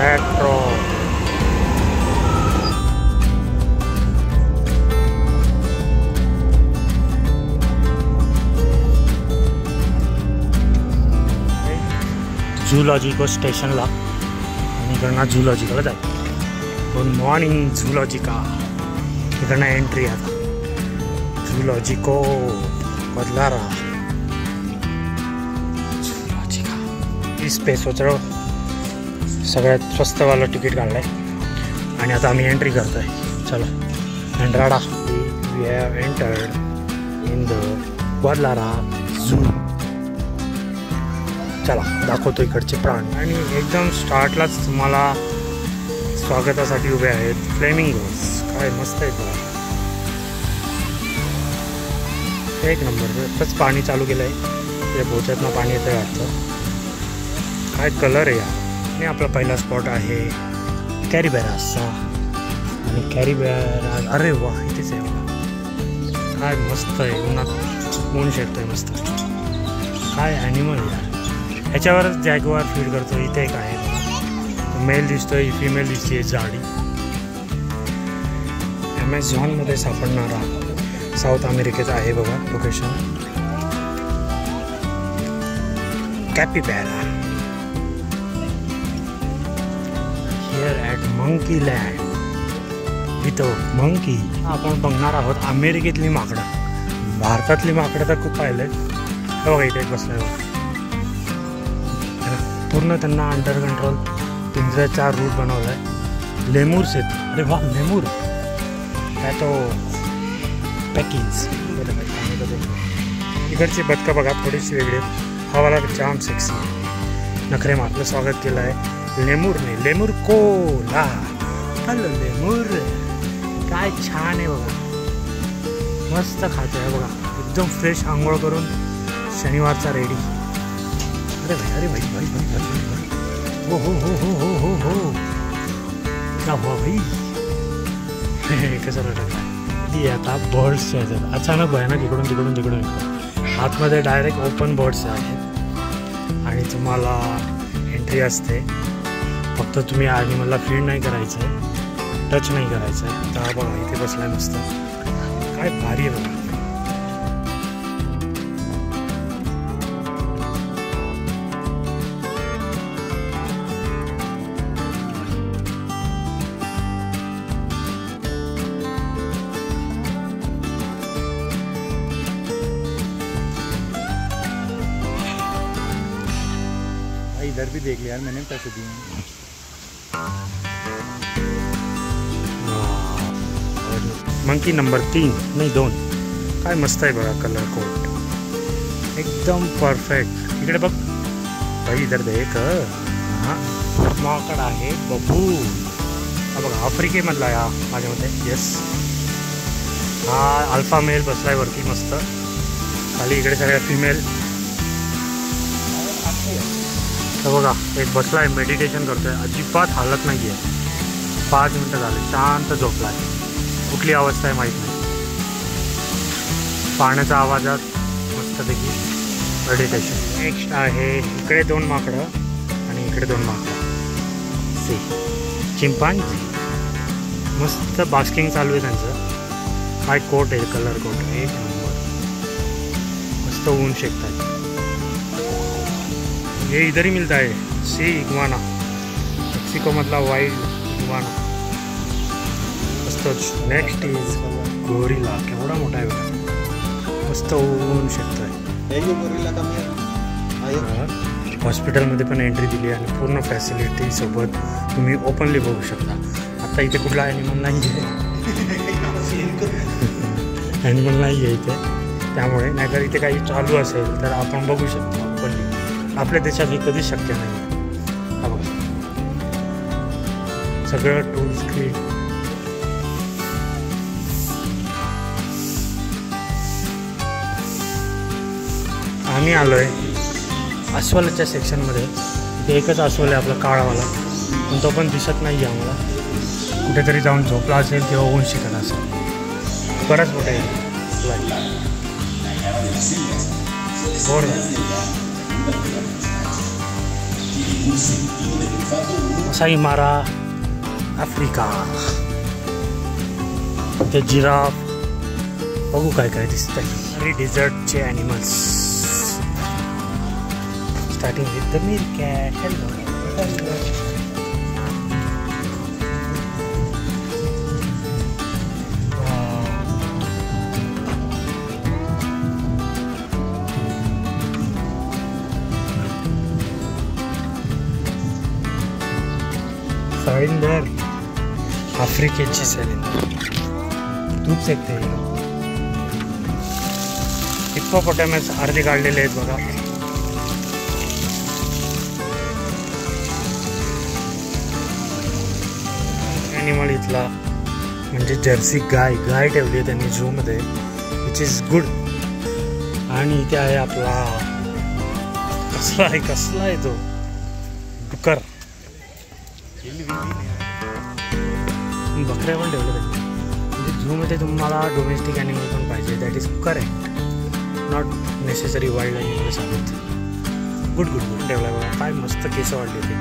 Metro झूलॉजिको स्टेशनला आणि इकडनं झूलॉजिकला जायचं. Good morning Zoologica. इकडनं एंट्री आता झूलॉजिको बदलारा. झूलॉजिका ही स्पेसोचं सगळ्यात स्वस्तवालं तिकीट काढलं आहे आणि आता आम्ही एंट्री करतो आहे. चला एंट्राडा. We have entered in the बदलारा झू. चला दाखवतो इकडचे प्राणी. आणि एकदम स्टार्टलाच तुम्हाला स्वागतासाठी उभे आहेत फ्लेमिंगोज. काय मस्त आहेत बघा, एक नंबर. आत्ताच पाणी चालू केलं आहे, या बोचातनं पाणी येतं वाटतं. काय कलर आहे यार. आणि आपला पहिला स्पॉट आहे कॅरीबेरासचा. आणि कॅरीबेरा अरे वा इथेच आहे बघा. काय मस्त आहे, उन्हात ऊन शेकतोय मस्त. काय ॲनिमल यार. ह्याच्यावरच जॅगवार फीड करतो. इथे एक आहे मेल दिसतोय, फिमेल दिसते. झाडी ॲमेझॉनमध्ये सापडणारा साऊथ अमेरिकेचा आहे बघा location. Capybara here at monkey land with monkey. आपण बघणार आहोत अमेरिकेतली माकडं. भारतातली माकडं तर खूप पाहिलं आहे. बघा इथे बसलं आहे. पूर्ण त्यांना अंडर कंट्रोल पिंजऱ्याचा रूट बनवला आहे. लेमूर्स आहेत. अरे वा लेमूर. काय तो पॅकिंग्स. इकडची बदकं बघा थोडीशी वेगळी. हवाला जाम सेक्सी. नखरे मारलं स्वागत केलं आहे लेमूरने. लेमूर कोला. Hello lemur. काय छान आहे बघा, मस्त खातं आहे बघा. एकदम फ्रेश आंघोळ करून शनिवारचा रेडी. अरे भाई अरे भाई भाई भाई भाई भाई. हो हो हो हो हो हो हो. क्या हुआ भाई. कसं रडत ती आता बर्ड्स आहेत. अचानक भयानक इकडून तिकडून तिकडून आतमध्ये डायरेक्ट ओपन बर्ड्स आहेत आणि तुम्हाला एंट्री असते. फक्त तुम्ही ॲनिमलला फीड नाही करायचं आहे, टच नाही करायचं आहे. तर बघा इथे बसलाय मस्त. काय भारी आहे बघा. इधर भी देख लिया यार, मैंने पैसे दिए. मंकी नंबर 3 नाही 2. काय मस्त आहे बघा कलर कोट एकदम परफेक्ट. इकडे बघ भाई इधर देख. हां माकड आहे बबू. हा बघा आफ्रिकेमधला या माझ्या मते. येस हा अल्फा मेल बसलाय वरती मस्त. खाली इकडे सगळ्या फिमेल. तर बघा एक बसला आहे मेडिटेशन करतोय. अजिबात हालत नाही आहे. 5 मिनटं झाले शांत झोपला आहे. कुठली अवस्था आहे माहीत नाही. पाण्याच्या आवाजात मस्तपैकी मेडिटेशन. नेक्स्ट आहे इकडे 2 माकडं आणि इकडे 2 माकडं. C chimpanzee. मस्त बास्किंग चालू आहे त्यांचं. काय कोट आहे कलर कोट एक नंबर. मस्त ऊन शेकतात. ये इधर ही मिलता है सी इग्वाना. मेक्सिको मधला वाइल्ड इग्वाना. मस्त. Next is gorilla. केवढा मोठा आहे बघा. मस्त ऊन शकतोय. हॉस्पिटलमध्ये पण एंट्री दिली आणि पूर्ण फॅसिलिटी सोबत तुम्ही ओपनली बघू शकता. आता इथे कुठला ॲनिमल नाही आहे. ॲनिमल नाही आहे इथे, त्यामुळे नाहीतर इथे काही चालू असेल तर आपण बघू शकतो ओपनली. आपल्या देशात हे कधीच शक्य नाही. हा बघा सगळं टूल स्क्रीन. आम्ही आलो आहे अस्वलाच्या सेक्शनमध्ये. इथे एकच अस्वल आहे आपला काळावाला, पण तो पण दिसत नाही आहे आम्हाला. कुठेतरी जाऊन झोपला असेल किंवा ऊन शिकत असेल. बराच मोठा आहे. Masai Mara, Africa. ते जिराफ बघू काय काय दिसतंय. आणि डिझर्टचे animals starting with the meerkat. Hello hello. सॅलिंडर, आफ्रिकेची सॅलिंडर. दूध सेकते. हिप्पोपोटॅमस अर्धे काढलेले आहेत बघा. ॲनिमल इथला म्हणजे जर्सी गाय ठेवली आहे त्यांनी झू मध्ये, विच इज गुड. आणि इथे आहे आपला कसला आहे तो डुकर. बकऱ्या पण ठेवलं त्यांनी. म्हणजे झूमध्ये तुम्हाला डोमेस्टिक ॲनिमल पण पाहिजे, that is correct. Not necessary wild animals आहेत. गुड ठेवलं आहे बघा. काय मस्त केस वाढले ते.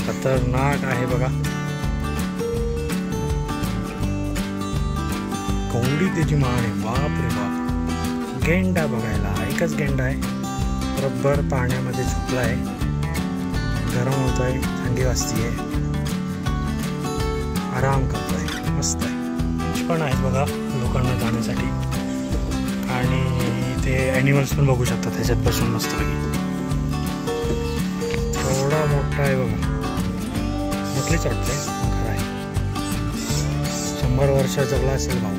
खतरनाक आहे बघा. कवडी त्याची मान आहे. बाप रे बाप. गेंडा बघायला, एकच गेंडा आहे. बरोबर पाण्यामध्ये झोपला आहे. गरम होत आहे, थंडी वाजती आहे, आराम करतोय. मस्त आहे. पण आहेत बघा लोकांना जाण्यासाठी. आणि ते ॲनिमल्स पण बघू शकतात त्याच्यात बसून मस्तपैकी. थोडा मोठा आहे बघा. मोठलीच वाटते. खरं आहे 100 वर्ष जगला असेल भाऊ.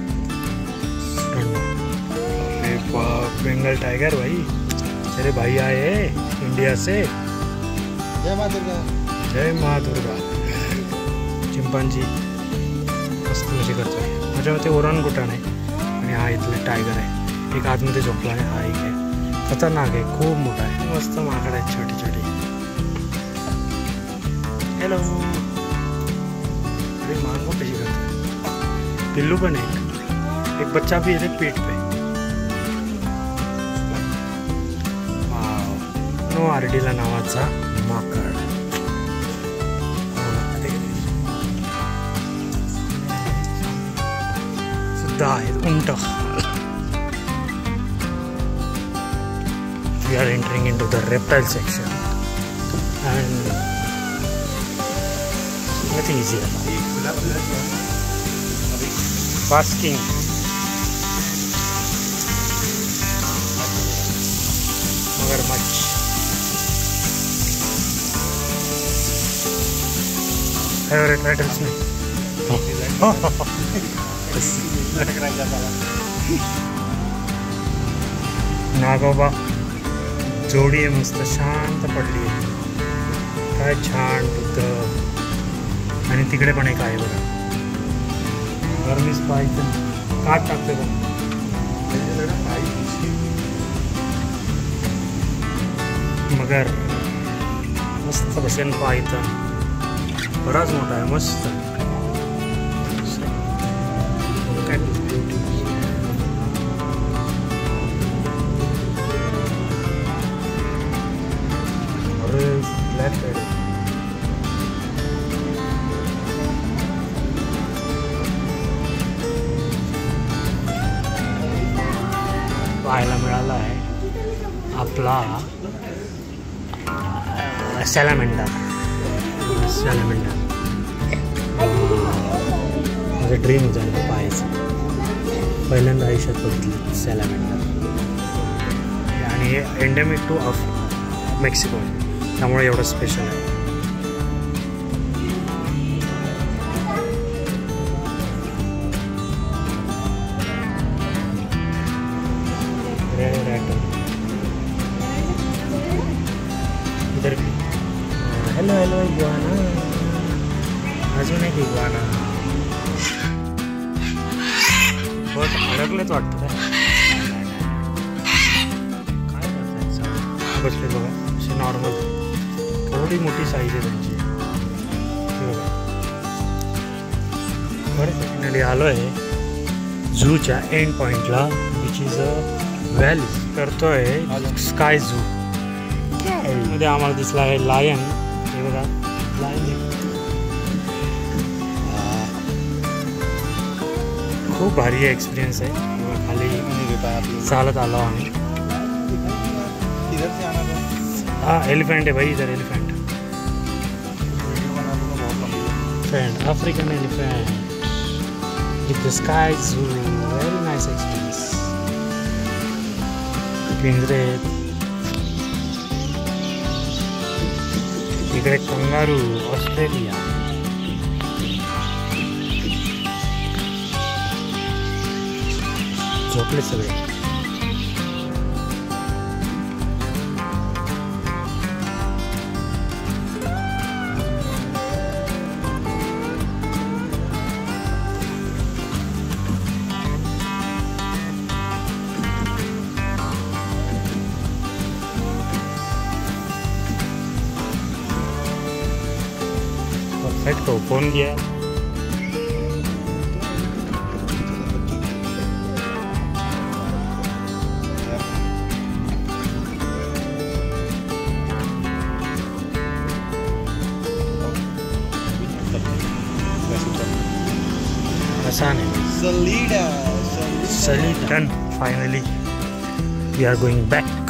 बेंगल टाइगर भाई. तेरे भाई आए इंडिया से. जय माँ दुर्गा. जय माँ दुर्गा. चिंपांजी मस्त मशी करतोय. माझ्या मते ओरांगुटान आहे आणि हा इथले टायगर आहे. एक आतमध्ये झोपला आहे. हा एक आहे. खतरनाक आहे, खूप मोठा आहे. मस्त माकड आहेत छोटी छोटी. हॅलो. अरे मांगो कशी करतोय. पिल्लू पण एक बच्चा भी है पेट पे. नो आर्डिला नावाचा माकड सुद्धा आहेत. उंट. We are entering into the reptile section and nothing easy. Basking. मगरमच्छ. फेवरेट रायडर्स नाही. नागोबा जोडी आहे मस्त. शांत पडली. काय छान बुद्ध. आणि तिकडे पण एक आहे बघा. गरमीच पाहायचं. काट टाकते बघ. मगर मस्त बसेन पाहायचं. बराच मोठा आहे. मस्त. अरे ब्लॅक साईड पाहायला मिळाला आहे आपला सॅलामेंडर. माझं ड्रीम झालं पाहायचं. पहिल्यांदा आयुष्यात बघितलं सॅलामेंडर. आणि हे एंडेमिक टू मेक्सिको आहे, त्यामुळे एवढं स्पेशल आहे. इधर भी हेलो हेलो इग्वाना. अजून एक इग्वाना. बट अडकलेच वाटतं काय. काय करतात बसले बघा. असे नॉर्मल. थोडी मोठी साईज आहे त्यांची. बघा बरं फायनली आलो आहे झूच्या एंड पॉईंटला, विच इज अ व्हॅली करतोय स्काय झू मध्ये आम्हाला दिसला आहे लायन. हे बघा लायन खूप भारी एक्सपिरियन्स आहे. खाली चालत आलो आम्ही. इधर से आना था. हाँ एलिफेंट है भाई इधर elephant. African elephant with the sky zoo. Very nice experience. पिंजरे इकडे कंगारू ऑस्ट्रेलिया. झोपले सगळे. परफेक्ट ओपन गया. आसान है. Salida. Salida done. Finally we are going back.